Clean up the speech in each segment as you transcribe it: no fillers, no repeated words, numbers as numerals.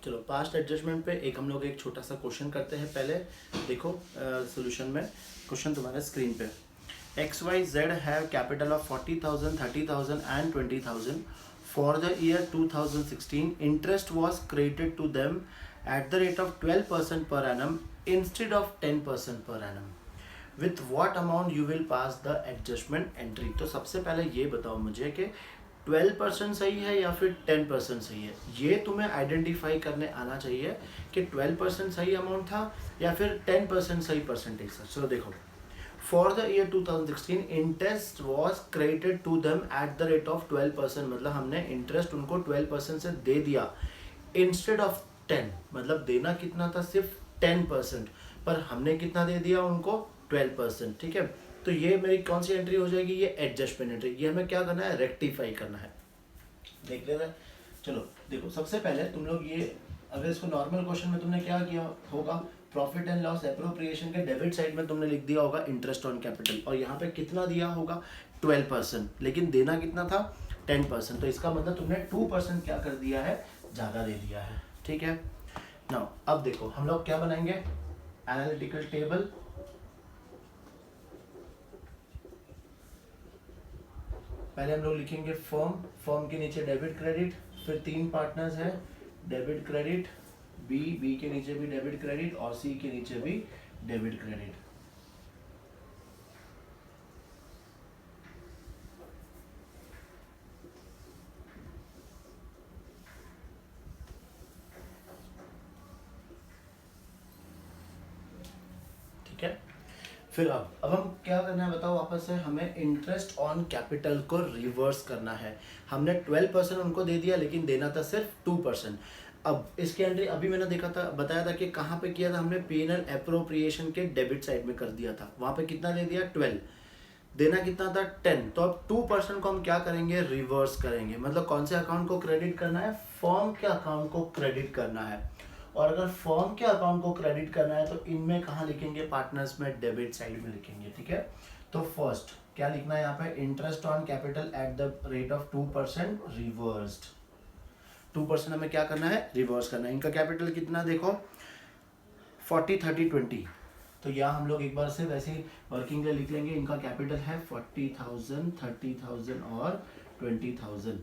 चलो past adjustment पे हम लोग एक छोटा सा क्वेश्चन करते हैं पहले। देखो सोल्यूशन में क्वेश्चन तुम्हारे स्क्रीन पे। X Y Z have capital of 40,000, 30,000 and 20,000 for the year 2016. Interest was credited to them at the rate of 12% per annum instead of 10% per annum. With what amount you will pass the adjustment entry. तो सबसे पहले ये बताओ मुझे कि 12% सही है या फिर 10% सही है. ये तुम्हें आइडेंटिफाई करने आना चाहिए कि 12% सही अमाउंट था या फिर 10% सही परसेंटेज था. चलो देखो, for the year 2016 interest was credited to them at the rate of 12%. मतलब हमने इंटरेस्ट उनको 12% से दे दिया इंस्टेड ऑफ 10. मतलब देना कितना था, सिर्फ 10%, पर हमने कितना दे दिया उनको, 12%. ठीक है, तो ये मेरी कौन सी एंट्री हो जाएगी, ये एडजस्टमेंट एंट्री. ये हमें क्या करना है, रेक्टिफाई करना है. देख लेना. चलो देखो, सबसे पहले तुम लोग ये, अगर इसको नॉर्मल क्वेश्चन में तुमने क्या किया होगा, प्रॉफिट एंड लॉस एप्रोप्रिएशन के डेबिट साइड में तुमने लिख दिया होगा इंटरेस्ट ऑन कैपिटल, और यहाँ पे कितना दिया होगा, 12%, लेकिन देना कितना था, 10%. तो इसका मतलब तुमने 2% क्या कर दिया है, ज़्यादा दे दिया है. ठीक है. नाउ अब देखो हम लोग क्या बनाएंगे, एनालिटिकल टेबल. पहले हम लोग लिखेंगे फर्म. फर्म के नीचे डेबिट क्रेडिट, फिर 3 पार्टनर्स है, डेबिट क्रेडिट, बी के नीचे भी डेबिट क्रेडिट और सी के नीचे भी डेबिट क्रेडिट. ठीक है. फिर अब हम क्या करना है बताओ वापस से, हमें इंटरेस्ट ऑन कैपिटल को रिवर्स करना है. हमने 12% उनको दे दिया लेकिन देना था सिर्फ 2%. अब इसकी एंट्री अभी मैंने देखा था, बताया था कि कहाँ पे किया था हमने, पीएनएल एप्रोप्रिएशन के डेबिट साइड में कर दिया था. वहां पे कितना दे दिया, 12, देना कितना था, 10. तो अब 2% को हम क्या करेंगे, रिवर्स करेंगे. मतलब कौन से अकाउंट को क्रेडिट करना है, फर्म के अकाउंट को क्रेडिट करना है. और अगर फर्म के अकाउंट को क्रेडिट करना है तो इनमें कहाँ लिखेंगे, पार्टनर्स में डेबिट साइड में लिखेंगे. ठीक है. तो फर्स्ट क्या लिखना है यहाँ पे, interest on capital eight the rate of 2% reversed. 2% हमें क्या करना है, रिवर्स करना है. इनका कैपिटल कितना देखो, 40, 30, 20. तो यहाँ हम लोग एक बार से वैसे ही वर्किंग के लिख लेंगे. इनका कैपिटल है 40,000, 30,000 और 20,000.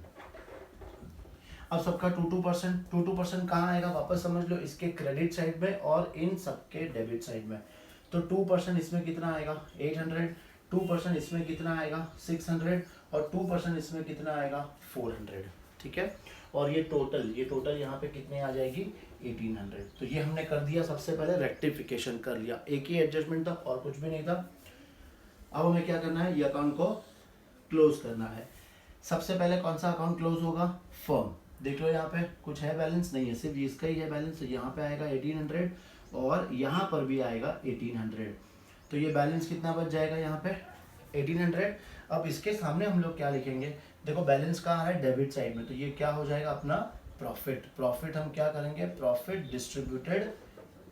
अब सबका 2% कहाँ आएगा, वापस समझ लो, इसके क्रेडिट साइड में और इन सबके डेबिट साइड में. तो 2% इसमें कितना आएगा, 800. 2% इसमें कितना आएगा, 600. और 2% इसमें कितना आएगा, 400. ठीक है. और ये टोटल यहाँ पे कितने आ जाएगी, 1800. तो ये हमने कर दिया, सबसे पहले रेक्टिफिकेशन कर लिया. एक ही एडजस्टमेंट था और कुछ भी नहीं था. अब हमें क्या करना है, ये अकाउंट को क्लोज करना है. सबसे पहले कौन सा अकाउंट क्लोज होगा, फर्म. देख लो यहाँ पे कुछ है बैलेंस, नहीं है, सिर्फ इसका ही है बैलेंस. तो यहाँ पे आएगा 1800 और यहाँ पर भी आएगा 1800. तो ये बैलेंस कितना बच जाएगा यहाँ पे, 1800. अब इसके सामने हम लोग क्या लिखेंगे, देखो बैलेंस कहाँ है, डेबिट साइड में. तो ये क्या हो जाएगा अपना प्रॉफिट. प्रॉफिट हम क्या करेंगे, प्रॉफिट डिस्ट्रीब्यूटेड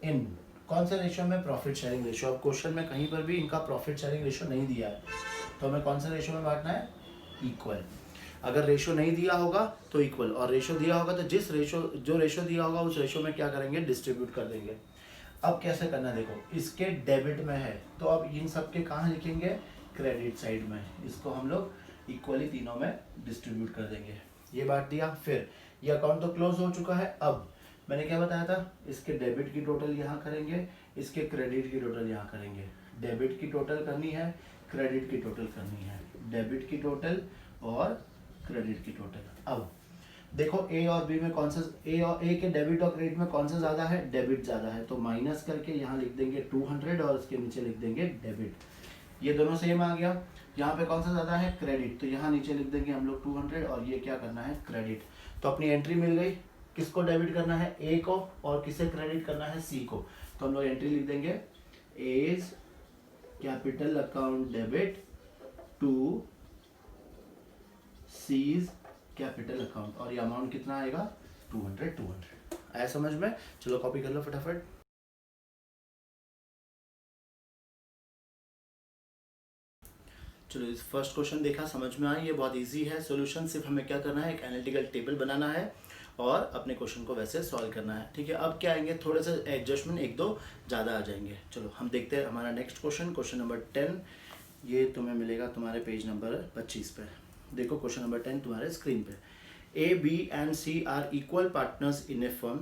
इन कौन से रेशियो में, प्रॉफिट शेयरिंग रेशियो. अब क्वेश्चन में कहीं पर भी इनका प्रॉफिट शेयरिंग रेशियो नहीं दिया है, तो हमें कौन से रेशियो में बांटना है, इक्वल. अगर रेशो नहीं दिया होगा तो इक्वल, और रेशो दिया होगा तो जो रेशो दिया होगा उस रेशो में क्या करेंगे, डिस्ट्रीब्यूट कर देंगे. अब कैसे करना है देखो, इसके डेबिट में है तो अब इन सब के कहाँ लिखेंगे, क्रेडिट साइड में. इसको हम लोग इक्वली तीनों में डिस्ट्रीब्यूट कर देंगे. ये बांट दिया. फिर ये अकाउंट तो क्लोज हो चुका है. अब मैंने क्या बताया था, इसके डेबिट की टोटल यहाँ करेंगे, इसके क्रेडिट की टोटल यहाँ करेंगे. डेबिट की टोटल करनी है, क्रेडिट की टोटल करनी है. डेबिट की टोटल और क्रेडिट की टोटल. अब देखो ए और बी में कौन सा, ए के डेबिट और क्रेडिट में कौन सा ज्यादा है, डेबिट ज्यादा है. तो माइनस करके यहाँ लिख देंगे 200 और उसके नीचे लिख देंगे डेबिट. ये दोनों सेम आ गया. यहाँ पे कौन सा ज्यादा है, क्रेडिट. तो यहाँ नीचे लिख देंगे हम लोग 200 और ये क्या करना है, क्रेडिट. तो अपनी एंट्री मिल गई. किसको डेबिट करना है, ए को, और किसे क्रेडिट करना है, सी को. तो हम लोग एंट्री लिख देंगे, as capital account debit to C's capital account. और ये अमाउंट कितना आएगा, 200. आया समझ में. चलो कॉपी कर लो फटाफट. चलो इस फर्स्ट क्वेश्चन देखा, समझ में आया, ये बहुत इजी है. सॉल्यूशन सिर्फ हमें क्या करना है, एक एनालिटिकल टेबल बनाना है और अपने क्वेश्चन को वैसे सॉल्व करना है। ठीक है, अब क्या आएंगे, थोड़े से एडजस्टमेंट एक दो ज़्यादा आ जाएंगे। चलो हम देखते हैं हमारा नेक्स्ट क्वेश्चन, क्वेश्चन नंबर 10। ये तुम्हें मिलेगा तुम्हारे पेज नंबर 25 पे। देखो क्वेश्चन नंबर 10 तुम्हारे स्क्रीन पे। A, B and C are equal partners in a firm.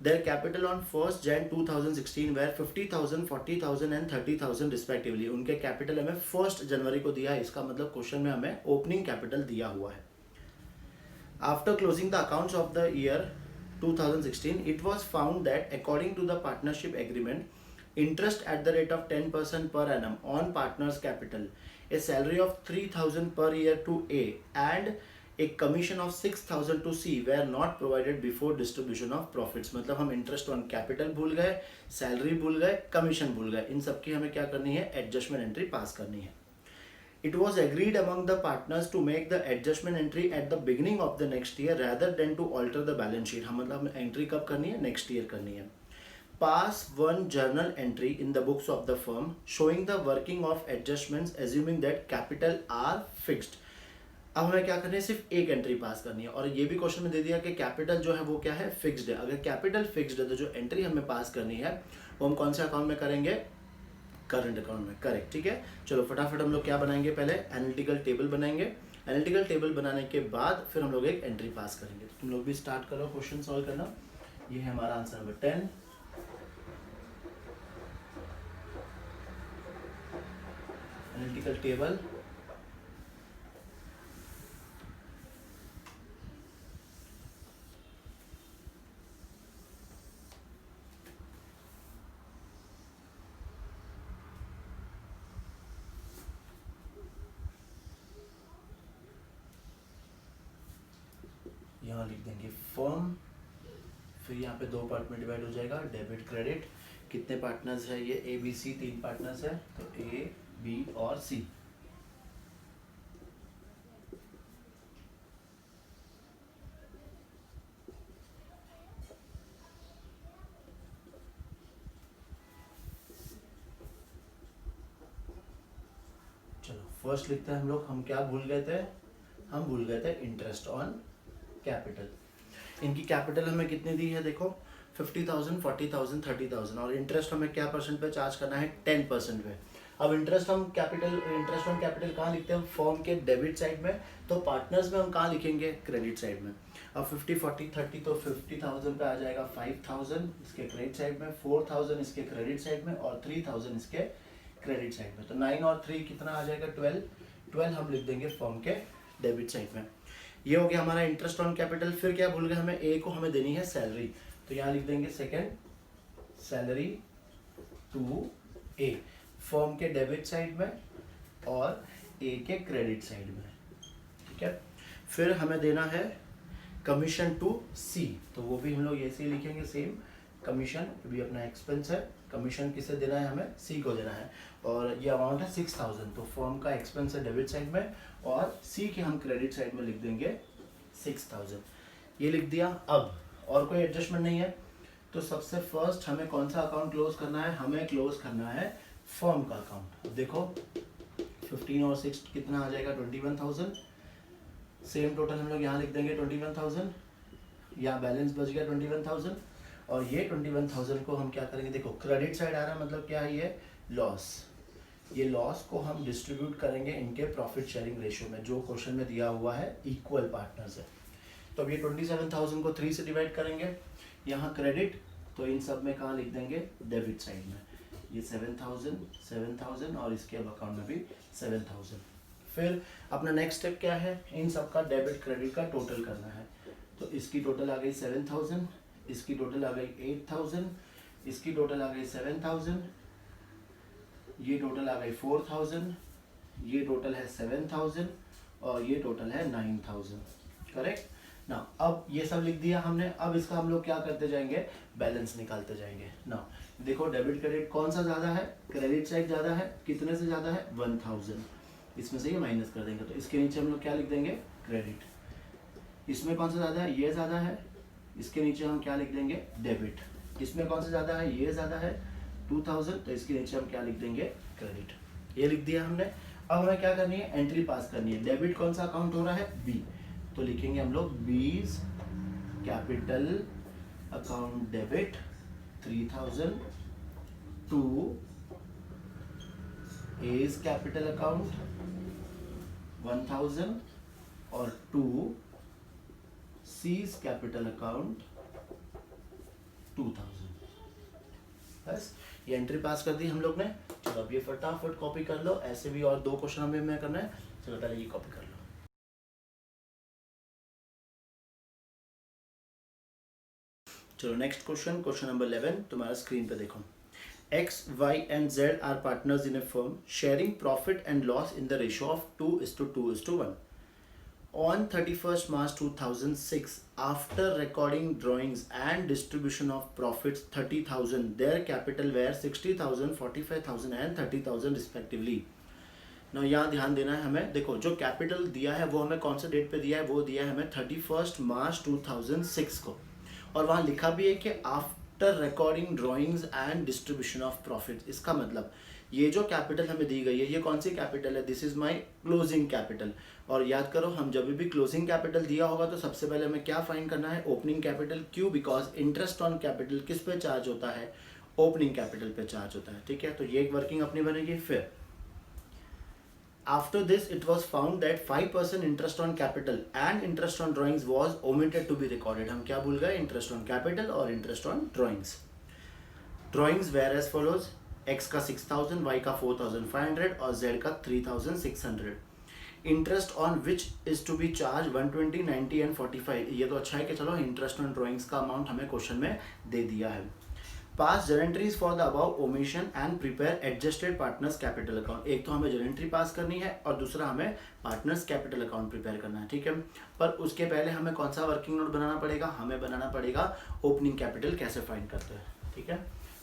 Their capital on 1st Jan 2016 were 50,000, 40,000 and 30,000 respectively. उनके कैपिटल हमें 1 जनवरी को दिया है, इसका मतलब क्वेश्चन में हमें ओपनिंग कैपिटल दिया हुआ है। After closing the accounts of the year 2016, it was found that according to the partnership agreement, interest at the rate of 10% per annum on partners' capital, a salary of 3,000 per year to A and a commission of 6,000 to C were not provided before distribution of profits। मतलब हम interest on capital भूल गए, salary भूल गए, commission भूल गए, इन सब की हमें क्या करनी है, एडजस्टमेंट एंट्री पास करनी है। It was agreed among the partners to make the adjustment entry at the beginning of the next year rather than to alter the balance sheet। हम मतलब एंट्री कब करनी है, नेक्स्ट ईयर करनी है। Pass one journal entry in the books of the firm showing the working of adjustments assuming that capital are fixed। अब हमें क्या करनी है, सिर्फ एक एंट्री पास करनी है, और ये भी क्वेश्चन में दे दिया कि कैपिटल जो है वो क्या है, फिक्स्ड है। अगर कैपिटल फिक्स्ड है तो जो एंट्री हमें पास करनी है वो हम कौन से अकाउंट में करेंगे, करंट अकाउंट में। करेक्ट, ठीक है। चलो फटाफट हम लोग क्या बनाएंगे, पहले एनालिटिकल टेबल बनाएंगे। एनालिटिकल टेबल बनाने के बाद फिर हम लोग एक एंट्री पास करेंगे। तो तुम लोग भी स्टार्ट करो क्वेश्चन सॉल्व करना। ये है हमारा आंसर नंबर 10। एनालिटिकल टेबल, यहाँ लिख देंगे फर्म, फिर यहाँ पे 2 पार्ट में डिवाइड हो जाएगा, डेबिट क्रेडिट। कितने पार्टनर्स है ये, ए बी सी 3 पार्टनर्स है, तो ए बी और सी। चलो फर्स्ट लिखते हैं हम लोग, हम क्या भूल गए थे, हम भूल गए थे इंटरेस्ट ऑन कैपिटल। इनकी कैपिटल हमें कितनी दी है, देखो 50,000, 40,000, 30,000, और इंटरेस्ट हमें क्या परसेंट पे चार्ज करना है, 10% पे। अब इंटरेस्ट ऑन कैपिटल कहाँ लिखते हैं, फर्म के डेबिट साइड में, तो पार्टनर्स में हम कहाँ लिखेंगे, क्रेडिट साइड में। अब 50, 40, 30 तो 50,000 पे आ जाएगा 5,000 इसके क्रेडिट साइड में, 4,000 इसके क्रेडिट साइड में, और 3,000 इसके क्रेडिट साइड में। तो 9 और 3 कितना आ जाएगा, 12 हम लिख देंगे फर्म के डेबिट साइड में। ये हो गया हमारा इंटरेस्ट ऑन कैपिटल। फिर क्या भूल गए, हमें ए को हमें देनी है सैलरी, तो यहाँ लिख देंगे second salary to A, firm के डेबिट साइड में और ए के क्रेडिट साइड में। ठीक है, फिर हमें देना है कमीशन टू सी, तो वो भी हम लोग ऐसे ही लिखेंगे सेम, कमीशन भी अपना एक्सपेंस है, कमीशन किसे देना है, हमें सी को देना है, और ये अमाउंट है 6,000, तो फर्म का एक्सपेंस है डेबिट साइड में, और सी के हम क्रेडिट साइड में लिख देंगे 6,000। ये लिख दिया। अब और कोई एडजस्टमेंट नहीं है, तो सबसे फर्स्ट हमें कौन सा अकाउंट क्लोज करना है, हमें क्लोज करना है फर्म का अकाउंट। देखो 15 और 6 कितना आ जाएगा, 21,000। सेम टोटल हम लोग यहाँ लिख देंगे 21,000, यहाँ बैलेंस बच गया 21,000, और ये 21,000 को हम क्या करेंगे, देखो क्रेडिट साइड आ रहा है, मतलब क्या है ये, लॉस। ये लॉस को हम डिस्ट्रीब्यूट करेंगे इनके प्रॉफिट शेयरिंग रेशियो में, जो क्वेश्चन में दिया हुआ है इक्वल पार्टनर्स है। तो अब ये 27,000 को 3 से डिवाइड करेंगे, यहाँ क्रेडिट, तो इन सब में कहाँ लिख देंगे, डेबिट साइड में। ये 7,000 और इसके अब अकाउंट में भी 7,000। फिर अपना नेक्स्ट स्टेप क्या है, इन सब का डेबिट क्रेडिट का टोटल करना है। तो इसकी टोटल आ गई 7,000, इसकी टोटल आ गई 8,000, इसकी टोटल आ गई 7,000, ये टोटल आ गई 4,000, ये टोटल है 7,000, और ये टोटल है 9,000। करेक्ट ना। अब ये सब लिख दिया हमने, अब इसका हम लोग क्या करते जाएंगे, बैलेंस निकालते जाएंगे ना। देखो डेबिट क्रेडिट कौन सा ज़्यादा है, क्रेडिट साइड ज़्यादा है, कितने से ज़्यादा है, 1,000, इसमें से ये माइनस कर देंगे, तो इसके नीचे हम लोग क्या लिख देंगे, क्रेडिट। इसमें कौन सा ज़्यादा है, ये ज़्यादा है, इसके नीचे हम क्या लिख देंगे, डेबिट। इसमें कौन सा ज़्यादा है, ये ज़्यादा है 2,000, तो इसके नीचे हम क्या लिख देंगे, क्रेडिट। ये लिख दिया हमने। अब हमें क्या करनी है, एंट्री पास करनी है। डेबिट कौन सा अकाउंट हो रहा है, बी, तो लिखेंगे हम लोग B's capital account debit 3000 to A's capital account 1000 और टू C's कैपिटल अकाउंट 2000। बस ये एंट्री पास कर दी हम लोग ने। चलो अब ये फटाफट कॉपी कर लो, ऐसे भी और 2 क्वेश्चन हमें करना है। चलो पहले ये कॉपी कर लो। चलो नेक्स्ट क्वेश्चन, क्वेश्चन नंबर 11 तुम्हारा स्क्रीन पे देखो। X, Y and Z are partners in a firm sharing profit and loss in the ratio of 2:2:1. On 31st March 2006, after recording drawings and distribution of profits 30,000, their capital were 60,000, 45,000 and 30,000 respectively. Now यहाँ ध्यान देना है हमें। देखो जो capital दिया है वो हमें कौन से डेट पे दिया है, वो दिया है हमें 31st मार्च 2006 को, और वहाँ लिखा भी है कि after recording drawings and distribution of profit. इसका मतलब ये जो कैपिटल हमें दी गई है ये कौन सी कैपिटल है, this is my closing capital. और याद करो हम जब भी क्लोजिंग कैपिटल दिया होगा तो सबसे पहले हमें क्या फाइंड करना है, ओपनिंग कैपिटल। क्यों? बिकॉज इंटरेस्ट ऑन कैपिटल किस पे चार्ज होता है, ओपनिंग कैपिटल पे चार्ज होता है। ठीक है, तो ये एक वर्किंग अपनी बनेगी। फिर after this it was found that 5% interest on capital and interest on drawings was omitted to be recorded। हम क्या भूल गए, इंटरेस्ट ऑन कैपिटल और interest on drawings. Drawings were as follows, x का 6000, y का 4500 और z का 3600। Interest on which is to be charge 120, 90 and 45। ये तो अच्छा है कि चलो इंटरेस्ट ऑन ड्राइंग्स का अमाउंट हमें क्वेश्चन में दे दिया है। Pass journal entries for the above omission and prepare adjusted partners capital account. एक तो हमें जरेंट्री पास करनी है और दूसरा हमें पार्टनर्स कैपिटल अकाउंट प्रिपेयर करना है। ठीक है, पर उसके पहले हमें कौन सा वर्किंग नोट बनाना पड़ेगा, हमें बनाना पड़ेगा ओपनिंग कैपिटल कैसे फाइंड करते हैं। ठीक है,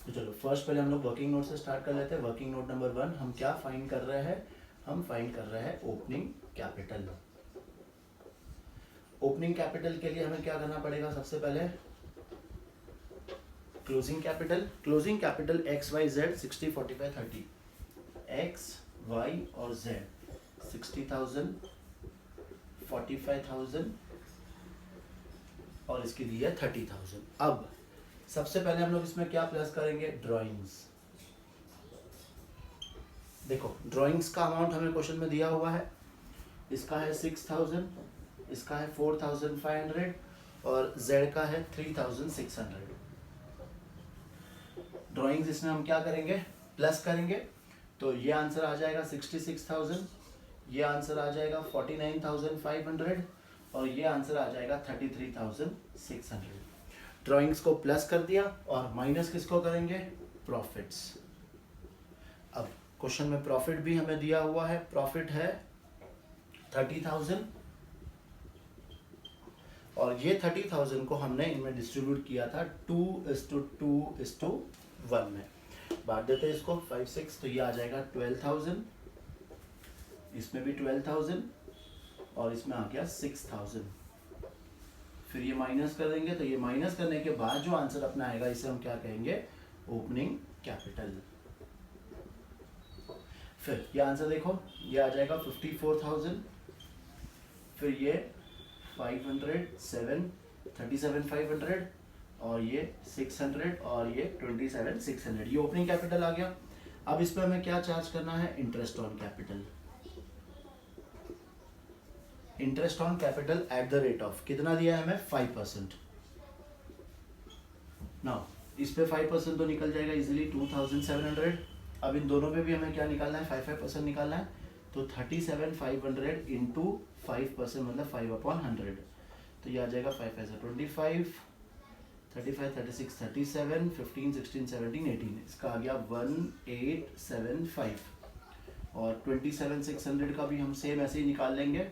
तो चलो फर्स्ट पहले हम लोग वर्किंग नोट से स्टार्ट कर लेते हैं। वर्किंग नोट नंबर 1 हम क्या फाइंड कर रहे हैं, हम फाइंड कर रहे हैं ओपनिंग कैपिटल। ओपनिंग कैपिटल के लिए हमें क्या करना पड़ेगा, सबसे पहले closing capital. Closing capital X Y Z 60, 45, 30। X Y और जेड 60,000, 45,000 और इसकी दी है 30,000। अब सबसे पहले हम लोग इसमें क्या प्लस करेंगे, ड्राइंग्स। देखो ड्राइंग्स का अमाउंट हमें क्वेश्चन में दिया हुआ है, इसका है 6,000, इसका है 4,500 और जेड का है 3,600। ड्राइंग्स इसमें हम क्या करेंगे, प्लस करेंगे, तो ये आंसर आ जाएगा 66,000, ये आंसर आ जाएगा 49,500 और ये आंसर आ जाएगा 33,600। ड्राइंग्स को प्लस कर दिया और माइनस किसको करेंगे, प्रॉफिट्स। अब क्वेश्चन में प्रॉफिट भी हमें दिया हुआ है, प्रॉफिट है 30,000 और ये 30,000 को हमने इनमें डिस्ट्रीब्यूट किया था 2:2:1 में। बांट देते हैं इसको 5, 6, तो ये आ जाएगा 12,000, इसमें भी 12,000 और इसमें आ गया 6,000। फिर ये माइनस कर देंगे, तो ये माइनस करने के बाद जो आंसर अपना आएगा इसे हम क्या कहेंगे, ओपनिंग कैपिटल। फिर ये आंसर देखो, ये आ जाएगा 54,000, फिर ये 500, 7, 37,500 और ये 600 और ये 27,600। ये ओपनिंग कैपिटल आ गया। अब इस पर हमें क्या चार्ज करना है, interest on capital. Interest on capital eight the rate of कितना दिया है हमें, 5%। नाउ इस पे 5% तो निकल जाएगा इजीली, 2,700। अब इन दोनों पे भी हमें क्या निकालना है, 5% निकालना है, तो 37,500 इंटू 5% मतलब 5/100। तो ये आ जाएगा 5 5 25, 35, 36, 37, 15, 16, 17, 18। इसका आ गया 1875 और 27,600 का भी हम सेम ऐसे ही निकाल लेंगे।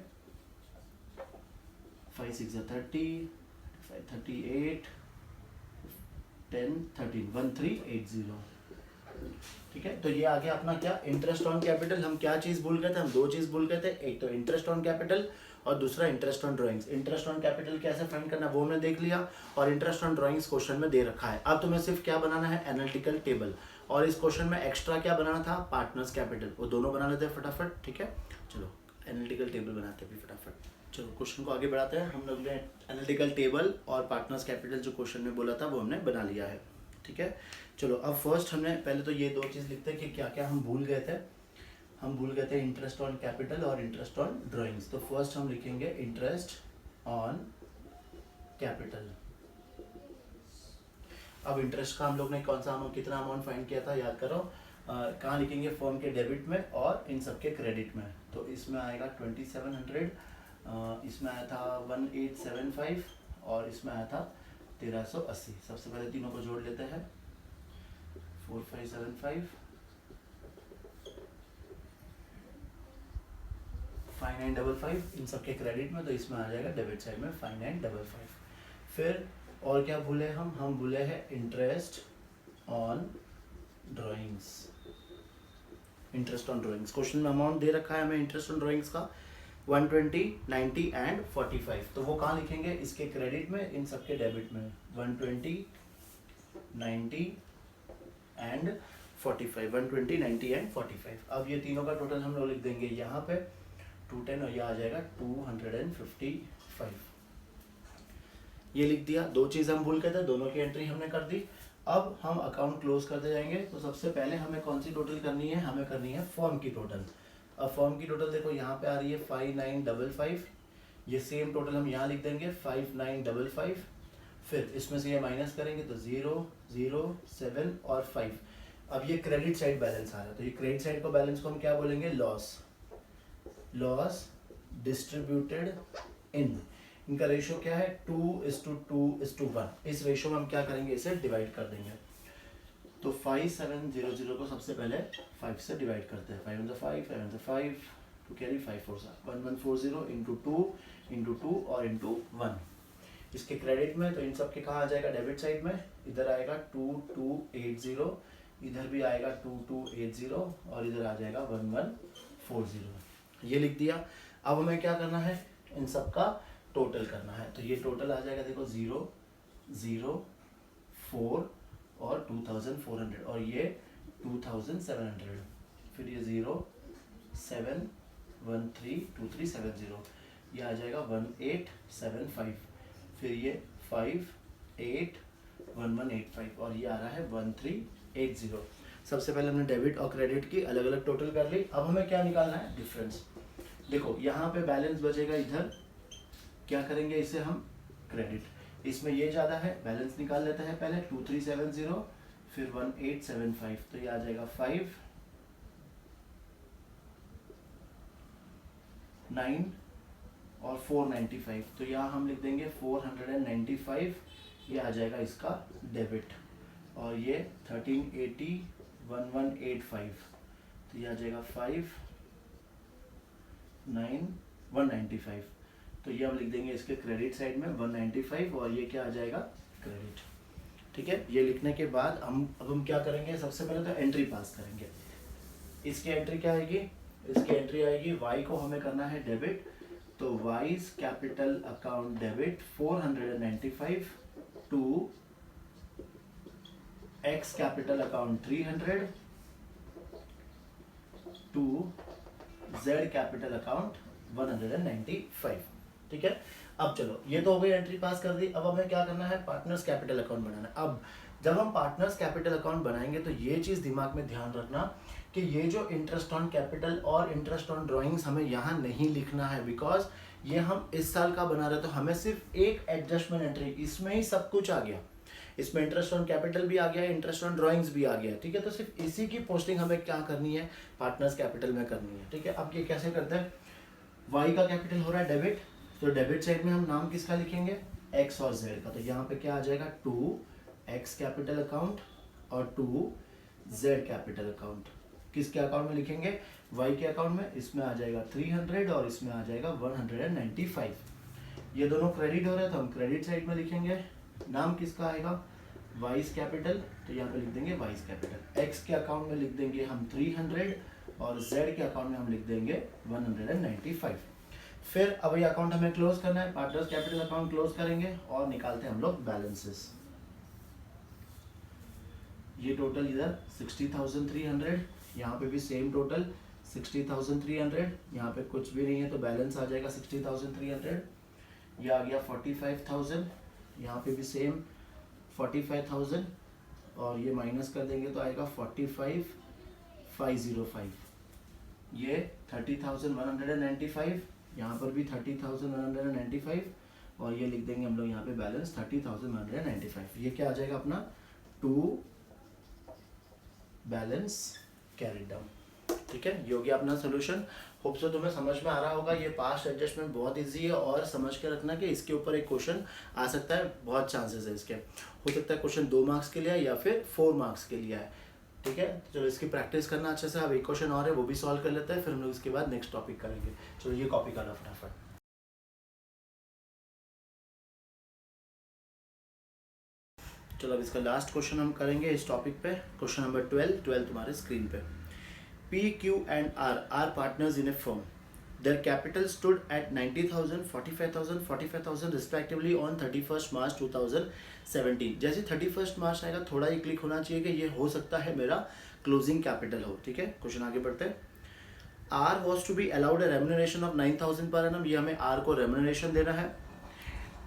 5 6 30, 5 38, 10 13, 1380। ठीक है, तो ये आ गया अपना क्या, इंटरेस्ट ऑन कैपिटल। हम क्या चीज भूल गए थे, हम 2 चीज भूल गए थे, एक तो इंटरेस्ट ऑन कैपिटल और दूसरा interest on drawings. Interest on capital कैसे फाइंड करना वो हमने देख लिया और इंटरेस्ट ऑन ड्राइंग्स क्वेश्चन में दे रखा है। अब तुम्हें सिर्फ क्या बनाना है, एनालिटिकल टेबल, और इस क्वेश्चन में एक्स्ट्रा क्या बनाना था, पार्टनर्स कैपिटल। वो दोनों बना लेते हैं फटाफट। ठीक है, चलो एनालिटिकल टेबल बनाते हैं फटाफट। चलो क्वेश्चन को आगे बढ़ाते हैं। हम लोग ने एनालिटिकल टेबल और पार्टनर्स कैपिटल जो क्वेश्चन में बोला था वो हमने बना लिया है, ठीक है। चलो अब फर्स्ट हमने पहले तो ये दो चीज़ लिखते हैं कि क्या क्या हम भूल गए थे। हम भूल गए थे इंटरेस्ट ऑन कैपिटल और इंटरेस्ट ऑन ड्राइंग्स। तो फर्स्ट हम लिखेंगे इंटरेस्ट ऑन कैपिटल। अब इंटरेस्ट का हम लोग ने कौन सा अमाउंट, कितना अमाउंट फाइंड किया था, याद करो। कहाँ लिखेंगे, फर्म के डेबिट में और इन सब के क्रेडिट में। तो इसमें आएगा 2700, इसमें आया था 1875 और इसमें आया था 1380। सबसे पहले तीनों को जोड़ लेते हैं, 4575 5955 इन सब के क्रेडिट में, तो इसमें आ जाएगा डेबिट साइड में 5955। फिर और क्या भूले हम भूले हैं interest on drawings. Interest on drawings question में अमाउंट दे रखा है हमें इंटरेस्ट ऑन ड्राइंग्स का 120, 90 एंड 45। तो वो कहाँ लिखेंगे, इसके क्रेडिट में, इन सबके डेबिट में। 120, 90 एंड 45, 120, 90 एंड 45। अब ये तीनों का टोटल हम लोग लिख देंगे यहाँ पे 210 और यह आ जाएगा 255। ये लिख दिया। दो चीज़ हम भूल गए थे, दोनों की एंट्री हमने कर दी। अब हम अकाउंट क्लोज करते जाएंगे। तो सबसे पहले हमें कौन सी टोटल करनी है, हमें करनी है फॉर्म की टोटल। अब फॉर्म की टोटल देखो यहाँ पे आ रही है 5955। ये सेम टोटल हम यहाँ लिख देंगे 5955। फिर इसमें से ये माइनस करेंगे तो 0, 0, 7 और 5। अब ये क्रेडिट साइड बैलेंस आ रहा है, तो ये क्रेडिट साइड को बैलेंस को हम क्या बोलेंगे, लॉस। लॉस डिस्ट्रीब्यूटेड इन, इनका रेशियो क्या है 2:2:1। इस रेशियो में हम क्या करेंगे, इसे डिवाइड कर देंगे। तो 5700 को सबसे पहले 5 से डिवाइड करते हैं। 5 5, 5 5, टू कैरी 5 4 1140 इंटू 2 और इंटू 1। इसके क्रेडिट में तो इन सब के कहाँ आ जाएगा, डेबिट साइड में। इधर आएगा 2280, इधर भी आएगा 2280 और इधर आ जाएगा 1140। ये लिख दिया। अब हमें क्या करना है, इन सब का टोटल करना है। तो ये टोटल आ जाएगा देखो 0, 0, 4 और 2400 और ये 2700। फिर ये 0, 7, 1, 3, 2, 3, 7, 0। ये आ जाएगा 1875। फिर ये 5, 8, 1185 और ये आ रहा है 1380। सबसे पहले हमने डेबिट और क्रेडिट की अलग अलग टोटल कर ली। अब हमें क्या निकालना है, डिफरेंस। देखो यहाँ पे बैलेंस बचेगा, इधर क्या करेंगे, इसे हम क्रेडिट। इसमें ये ज़्यादा है, बैलेंस निकाल लेते हैं पहले। 2370 फिर 1875, तो ये आ जाएगा 5, 9 और 495। तो यहाँ हम लिख देंगे 495। ये आ जाएगा इसका डेबिट। और ये 1380, 1185। तो ये आ जाएगा 5, 9, 195। तो ये हम लिख देंगे इसके क्रेडिट साइड में 195 और ये क्या आ जाएगा, क्रेडिट। ठीक है, ये लिखने के बाद अब हम क्या करेंगे, सबसे पहले तो एंट्री पास करेंगे। इसकी एंट्री क्या आएगी, इसकी एंट्री आएगी y को हमें करना है डेबिट। तो Y's capital account debit 495 to x capital account 300 to z capital account 195। ठीक है, अब चलो ये तो हो गई, एंट्री पास कर दी। अब हमें क्या करना है, पार्टनर्स कैपिटल अकाउंट बनाना है। अब जब हम पार्टनर्स कैपिटल अकाउंट बनाएंगे तो ये चीज़ दिमाग में ध्यान रखना कि ये जो इंटरेस्ट ऑन कैपिटल और इंटरेस्ट ऑन ड्राइंग्स हमें यहाँ नहीं लिखना है, बिकॉज ये हम इस साल का बना रहे, तो हमें सिर्फ एक एडजस्टमेंट एंट्री, इसमें ही सब कुछ आ गया। इसमें इंटरेस्ट ऑन कैपिटल भी आ गया, इंटरेस्ट ऑन ड्राइंग्स भी आ गया। ठीक है, तो सिर्फ इसी की पोस्टिंग हमें क्या करनी है, पार्टनर्स कैपिटल में करनी है। ठीक है, अब ये कैसे करते हैं, वाई का कैपिटल हो रहा है डेबिट, तो डेबिट साइड में हम नाम किसका लिखेंगे, एक्स और जेड का। तो यहाँ पे क्या आ जाएगा, 2x कैपिटल अकाउंट और 2z कैपिटल अकाउंट। किसके अकाउंट में लिखेंगे, y के अकाउंट में। इसमें आ जाएगा 300 और इसमें आ जाएगा 195। ये दोनों क्रेडिट हो रहे हैं तो हम क्रेडिट साइड में लिखेंगे। नाम किसका आएगा, वाइज कैपिटल, तो यहाँ पे लिख देंगे वाइज कैपिटल। x के अकाउंट में लिख देंगे हम 300 और z के अकाउंट में हम लिख देंगे 195। फिर अब ये अकाउंट हमें क्लोज करना है, पार्टनर्स कैपिटल अकाउंट क्लोज करेंगे और निकालते हैं हम लोग बैलेंसेस। ये टोटल इधर 60,300, यहाँ पे भी सेम टोटल 60,300, यहाँ पे कुछ भी नहीं है तो बैलेंस आ जाएगा 60,300। ये आ गया 45,000, यहाँ पे भी सेम 45,000, और ये माइनस कर देंगे तो आएगा 45,505। ये 30,195, यहाँ पर भी 30,195, और ये लिख देंगे हम लोग यहाँ पे बैलेंस 30,195। ये क्या आ जाएगा अपना टू बैलेंस कैरी डाउन। ठीक है, ये हो गया अपना सोल्यूशन। होप सो तुम्हें समझ में आ रहा होगा। ये पास्ट एडजस्टमेंट बहुत इजी है, और समझ के रखना कि इसके ऊपर एक क्वेश्चन आ सकता है, बहुत चांसेस है इसके। हो सकता है क्वेश्चन 2 मार्क्स के लिए है या फिर 4 मार्क्स के लिए है। ठीक है, चलो इसकी प्रैक्टिस करना अच्छे से। अब एक क्वेश्चन और है, वो भी सॉल्व कर लेते हैं, फिर हम लोग इसके बाद नेक्स्ट टॉपिक करेंगे। चलो ये कॉपी करना फटाफट। चलो अब इसका लास्ट क्वेश्चन हम करेंगे इस टॉपिक पे। क्वेश्चन नंबर 12 तुम्हारे स्क्रीन पे। P, Q and R are partners in a firm. Their capital stood at 90,000, 45,000, 45,000 respectively on 31st March 2017. जैसे 31st मार्च आएगा थोड़ा ही क्लिक होना चाहिए कि ये हो सकता है मेरा क्लोजिंग कैपिटल हो। ठीक है, क्वेश्चन आगे बढ़ते हैं। R was to be allowed a remuneration of 9,000 per annum. ये हमें R को remuneration देना है।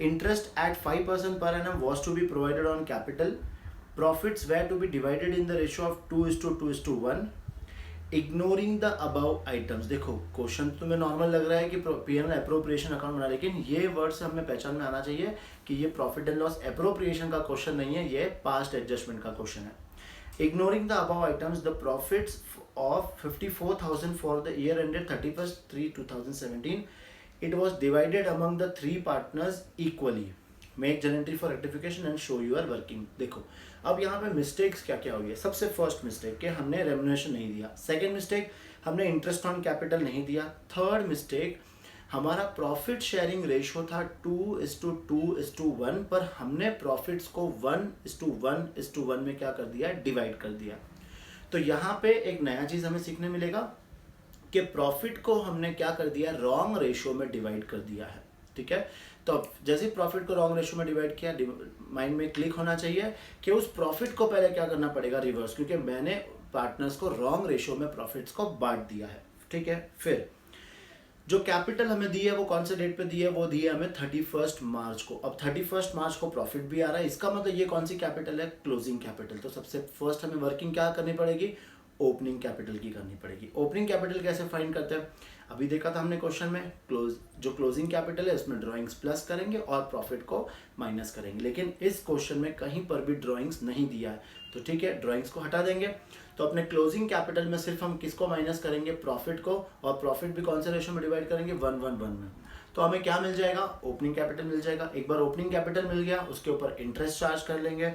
Interest at 5% per annum was to be provided on capital. Profits were to be divided in the ratio of 2:2:1. Ignoring the above items. देखो question तुम्हें normal लग रहा है कि पीएनएल अप्रोप्रिएशन अकाउंट बना, लेकिन ये वर्ड से हमें पहचान में आना चाहिए कि ये प्रॉफिट एंड लॉस अप्रोप्रिएशन का क्वेश्चन नहीं है, ये पास्ट एडजस्टमेंट का क्वेश्चन है। Ignoring the above items, the profits of 54,000 for the year ended 31/3/2017, it was divided among the 3 partners equally. Make journal entry for rectification and show your working. देखो अब यहाँ पे mistakes क्या क्या हुई है। सबसे फर्स्ट मिस्टेक कि हमने रेम्युनरेशन नहीं दिया। सेकंड मिस्टेक, हमने इंटरेस्ट ऑन कैपिटल नहीं दिया। थर्ड मिस्टेक, हमारा प्रॉफिट शेयरिंग रेशियो था 2:2:1, पर हमने प्रॉफिट्स को 1:1:1 में क्या कर दिया, डिवाइड कर दिया। तो यहाँ पे एक नया चीज हमें सीखने मिलेगा कि प्रॉफिट को हमने क्या कर दिया, रॉन्ग रेशियो में डिवाइड कर दिया है। ठीक है, तो जैसे प्रॉफिट को रॉन्ग रेशियो में डिवाइड किया, माइंड में क्लिक होना चाहिए कि उस प्रॉफिट को पहले क्या करना पड़ेगा, रिवर्स, क्योंकि मैंने पार्टनर्स को रॉन्ग रेशियो में प्रॉफिट्स को बांट दिया है। ठीक है, फिर जो कैपिटल हमें दी है वो कौन से डेट पे दी है, वो दी है हमें 31 मार्च को। अब 31 मार्च को प्रॉफिट भी आ रहा है, इसका मतलब ये कौन सी कैपिटल है, क्लोजिंग कैपिटल। तो सबसे फर्स्ट हमें वर्किंग क्या करनी पड़ेगी, ओपनिंग कैपिटल की करनी पड़ेगी। ओपनिंग कैपिटल कैसे फाइंड करते हैं, अभी देखा था हमने क्वेश्चन में, क्लोजिंग कैपिटल है उसमें ड्राइंग्स प्लस करेंगे और प्रॉफिट को माइनस करेंगे, लेकिन इस क्वेश्चन में कहीं पर भी ड्राइंग्स नहीं दिया है। तो ठीक है, ड्राइंग्स को हटा देंगे। तो अपने क्लोजिंग कैपिटल में सिर्फ हम किसको माइनस करेंगे, प्रॉफिट को, और प्रॉफिट भी कौन से रेशियो में डिवाइड करेंगे, 1:1 में। तो हमें क्या मिल जाएगा, ओपनिंग कैपिटल मिल जाएगा। एक बार ओपनिंग कैपिटल मिल गया, उसके ऊपर इंटरेस्ट चार्ज कर लेंगे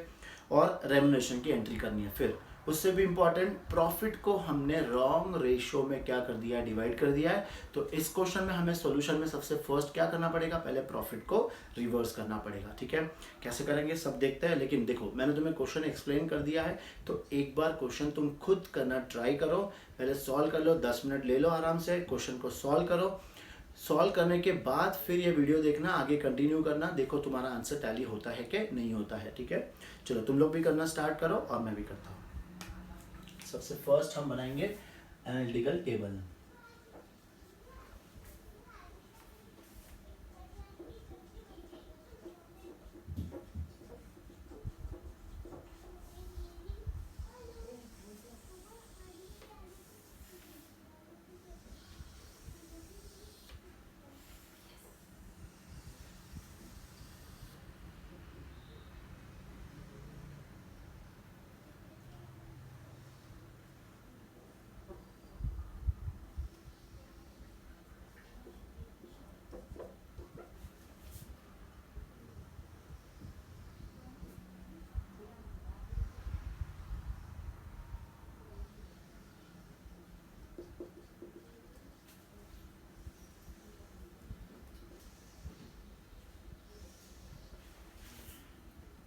और रेम्युनरेशन की एंट्री करनी है। फिर उससे भी इंपॉर्टेंट, प्रॉफिट को हमने रॉन्ग रेशियो में क्या कर दिया है, डिवाइड कर दिया है। तो इस क्वेश्चन में हमें सॉल्यूशन में सबसे फर्स्ट क्या करना पड़ेगा, पहले प्रॉफिट को रिवर्स करना पड़ेगा। ठीक है, कैसे करेंगे सब देखते हैं, लेकिन देखो मैंने तुम्हें क्वेश्चन एक्सप्लेन कर दिया है, तो एक बार क्वेश्चन तुम खुद करना ट्राई करो। पहले सॉल्व कर लो, 10 मिनट ले लो आराम से, क्वेश्चन को सॉल्व करो। सॉल्व करने के बाद फिर ये वीडियो देखना, आगे कंटिन्यू करना, देखो तुम्हारा आंसर टैली होता है कि नहीं होता है। ठीक है, चलो तुम लोग भी करना स्टार्ट करो और मैं भी करता हूँ। सबसे फर्स्ट हम बनाएंगे एनालिटिकल टेबल।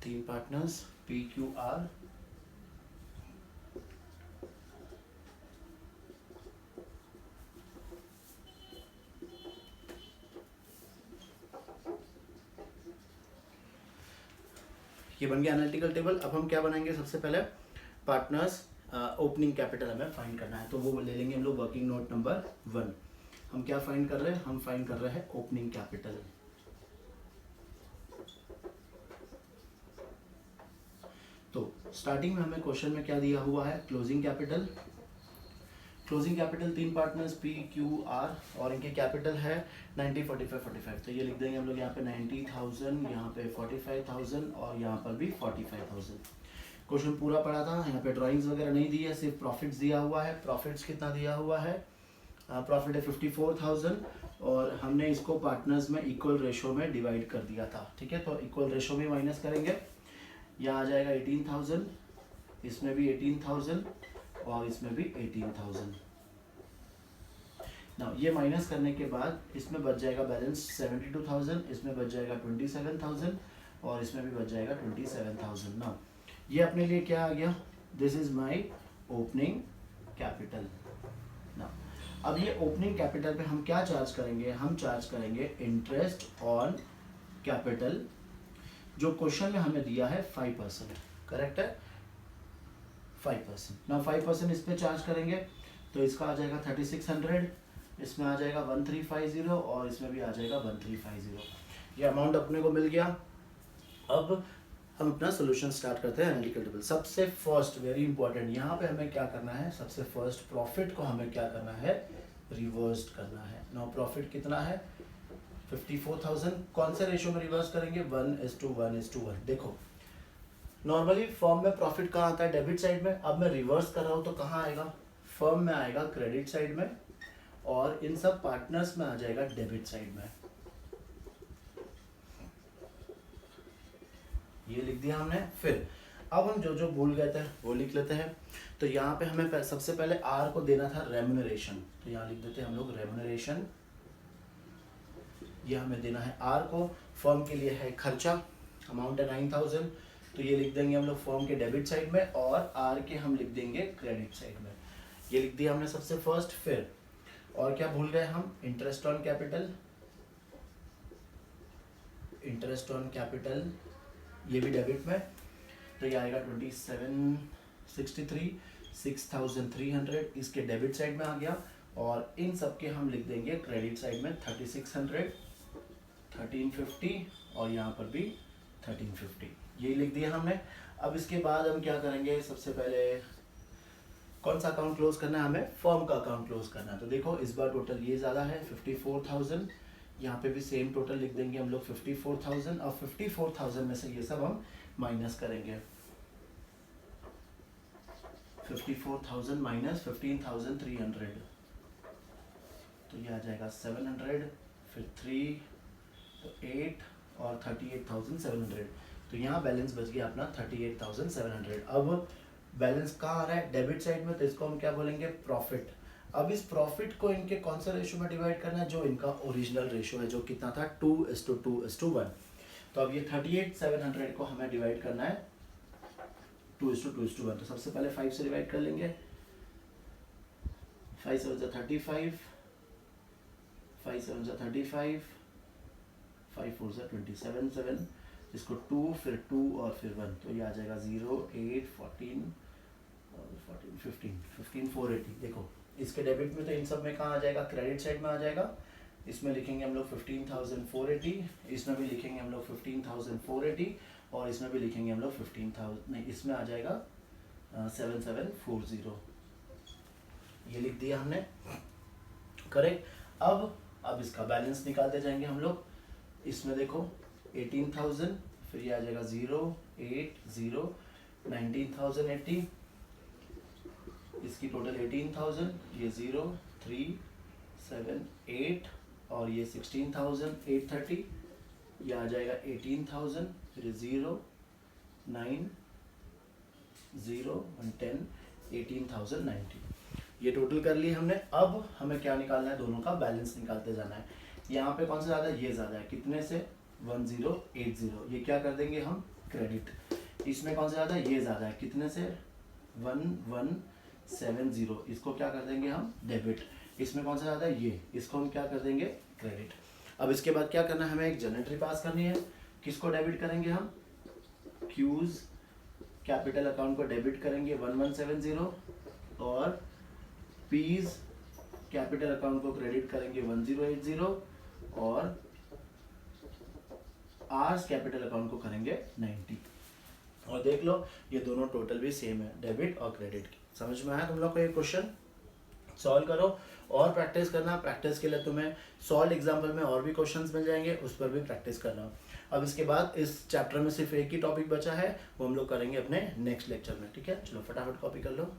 तीन पार्टनर्स PQR, ये बन गया एनालिटिकल टेबल। अब हम क्या बनाएंगे, सबसे पहले पार्टनर्स ओपनिंग कैपिटल हमें फाइंड करना है, तो वो ले लेंगे हम लोग वर्किंग नोट नंबर 1। हम क्या फाइंड कर रहे हैं, हम फाइंड कर रहे हैं ओपनिंग कैपिटल। तो स्टार्टिंग में हमें क्वेश्चन में क्या दिया हुआ है, closing capital. Closing capital 3 partners P Q R और इनके कैपिटल है 90 45 45, तो ये लिख देंगे हम लोग यहाँ पे 90,000, यहाँ पे 45,000 और यहाँ पर भी 45,000। क्वेश्चन पूरा पड़ा था, यहाँ पे ड्राइंग्स वगैरह नहीं दी है, सिर्फ प्रॉफिट्स दिया हुआ है। प्रॉफिट्स कितना दिया हुआ है, प्रॉफिट है 54,000 और हमने इसको पार्टनर्स में इक्वल रेशो में डिवाइड कर दिया था, ठीक है। तो इक्वल रेशो में माइनस करेंगे, यहाँ आ जाएगा 18,000, इसमें भी 18,000 और इसमें भी 18,000। नाउ ये माइनस करने के बाद इसमें बच जाएगा बैलेंस 72,000, इसमें बच जाएगा 27,000 और इसमें भी बच जाएगा 27,000। नाउ ये अपने लिए क्या आ गया, this is my opening capital. Now अब ये ओपनिंग कैपिटल पे हम क्या चार्ज करेंगे, हम चार्ज करेंगे इंटरेस्ट ऑन कैपिटल, जो क्वेश्चन में हमें दिया है 5%, करेक्ट है 5%। ना 5% इस पे चार्ज करेंगे तो इसका आ जाएगा 3600, इसमें आ जाएगा 1350 और इसमें भी आ जाएगा 1350। ये अमाउंट अपने को मिल गया। अब हम अपना सोल्यूशन स्टार्ट करते हैं एनालिटिकल टेबल। सबसे फर्स्ट वेरी इंपॉर्टेंट, यहाँ पे हमें क्या करना है, सबसे फर्स्ट प्रॉफिट को हमें क्या करना है, रिवर्स करना है। नाउ प्रॉफिट कितना है 54,000, कौन से रेशो में रिवर्स करेंगे, 1:1:1। देखो नॉर्मली फर्म में प्रॉफिट कहाँ आता है, डेबिट साइड में। अब मैं रिवर्स कर रहा हूँ तो कहाँ आएगा, फर्म में आएगा क्रेडिट साइड में और इन सब पार्टनर्स में आ जाएगा डेबिट साइड में। ये लिख दिया हमने। फिर अब हम जो जो भूल गए थे वो लिख लेते हैं। तो यहाँ पे हमें सबसे पहले आर को देना था रेम्यूनरेशन, तो यहाँ लिख देते हैं हम लोग रेम्यूनरेशन। ये हमें देना है आर को, फर्म के लिए है खर्चा, अमाउंट है 9,000, तो ये लिख देंगे हम लोग फर्म के डेबिट साइड में और आर के हम लिख देंगे क्रेडिट साइड में। ये लिख दिया हमने सबसे फर्स्ट। फिर और क्या भूल गए हम, interest on capital. Interest on capital ये भी डेबिट में, तो ये आएगा 2763, 6,300 इसके डेबिट साइड में आ गया और इन सब के हम लिख देंगे क्रेडिट साइड में 3600, 1350 और यहाँ पर भी 1350, यही लिख दिया हमने। अब इसके बाद हम क्या करेंगे, सबसे पहले कौन सा अकाउंट क्लोज करना है, हमें फर्म का अकाउंट क्लोज करना है। तो देखो इस बार टोटल ये ज़्यादा है 54,000, यहाँ पे भी सेम टोटल लिख देंगे हम लोग 54,000 और 54,000 में से ये सब हम माइनस करेंगे। 54,000 माइनस 15,300, तो ये आ जाएगा 700, फिर 3 तो 8 और 38,700, तो यहाँ बैलेंस बच गया अपना 38,700। अब बैलेंस कहाँ आ रहा है, डेबिट साइड में, तो इसको हम क्या बोलेंगे, प्रॉफिट। अब इस प्रॉफिट को इनके कौन सा रेशो में डिवाइड करना है, जो इनका ओरिजिनल रेशो है, जो कितना था 2:2:1। तो अब ये 38,700 को हमें डिवाइड करना है 2:2:1। तो सबसे पहले 5 से डिवाइड कर लेंगे, 5 7 35, 5 7 35, 5 4 27, 7 इसको 2 फिर 2 और फिर 1, तो ये आ जाएगा 0 8 14 और 14 15 15 480। देखो इसके डेबिट में, तो इन सब में कहाँ आ जाएगा, क्रेडिट साइड में आ जाएगा। इसमें लिखेंगे हम लोग 15,480, इसमें भी लिखेंगे हम लोग 15,480 और इसमें भी लिखेंगे हम लोग 15,000, नहीं इसमें आ जाएगा 7740, ये लिख दिया हमने, करेक्ट। अब इसका बैलेंस निकालते जाएंगे हम लोग। इसमें देखो 18,000, फिर ये आ जाएगा 0 8 0 19,080, इसकी टोटल 18,000, ये 0 3 7 8 और ये 16,830, ये आ जाएगा 18,000, फिर 0 9 0 1 10 18,090, ये टोटल कर लिए हमने। अब हमें क्या निकालना है, दोनों का बैलेंस निकालते जाना है। यहाँ पे कौन सा ज़्यादा है, ये ज़्यादा है, कितने से 1080, ये क्या कर देंगे हम क्रेडिट। इसमें कौन सा ज़्यादा है, ये ज़्यादा है, कितने से 1170, इसको क्या कर देंगे हम डेबिट। इसमें कौन सा ज़्यादा है, ये, इसको हम क्या कर देंगे क्रेडिट। अब इसके बाद क्या करना है, हमें एक जनरेटरी पास करनी है, किसको डेबिट करेंगे हम, क्यूज कैपिटल अकाउंट को डेबिट करेंगे 1170 और पीज कैपिटल अकाउंट को क्रेडिट करेंगे 1080 और आर्स कैपिटल अकाउंट को करेंगे 90। और देख लो ये दोनों टोटल भी सेम है, डेबिट और क्रेडिट की। समझ में आया तुम लोग को ये क्वेश्चन? सॉल्व करो और प्रैक्टिस करना। प्रैक्टिस के लिए तुम्हें सॉल्व एग्जाम्पल में और भी क्वेश्चंस मिल जाएंगे, उस पर भी प्रैक्टिस करना। अब इसके बाद इस चैप्टर में सिर्फ एक ही टॉपिक बचा है, वो हम लोग करेंगे अपने नेक्स्ट लेक्चर में। ठीक है, चलो फटाफट कॉपी कर लो।